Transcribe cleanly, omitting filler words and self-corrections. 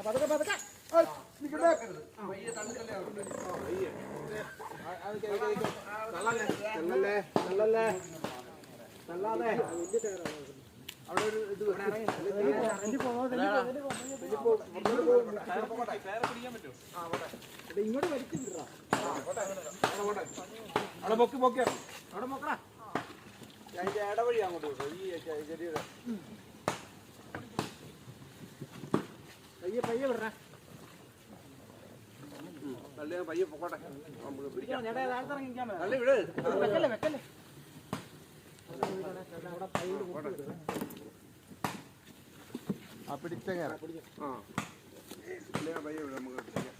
പതുക്കെ പതുക്കെ നല്ലല്ലേ നല്ലല്ലേ നല്ലാതെ അവിടെ ഒരു ഇത് ഇങ്ങോട്ട് വലിച്ചിട്ടാ അവിടെ പൊക്കി പൊക്കിയ അവിടെ പൊക്കടാ അതിന്റെ ഇടവഴി അങ്ങോട്ട് വിട്ടു ഈ ചെടിയുടെ പയ്യെ പയ്യെ വിടണേ തള്ളി പയ്യെ പൊക്കോട്ടെ നമുക്ക് പിടിക്കാം തള്ളി വിട് വെക്കല്ലേ വെക്കല്ലേ ആ പിടിച്ച പയ്യെ വിട് നമുക്ക് പിടിക്കാം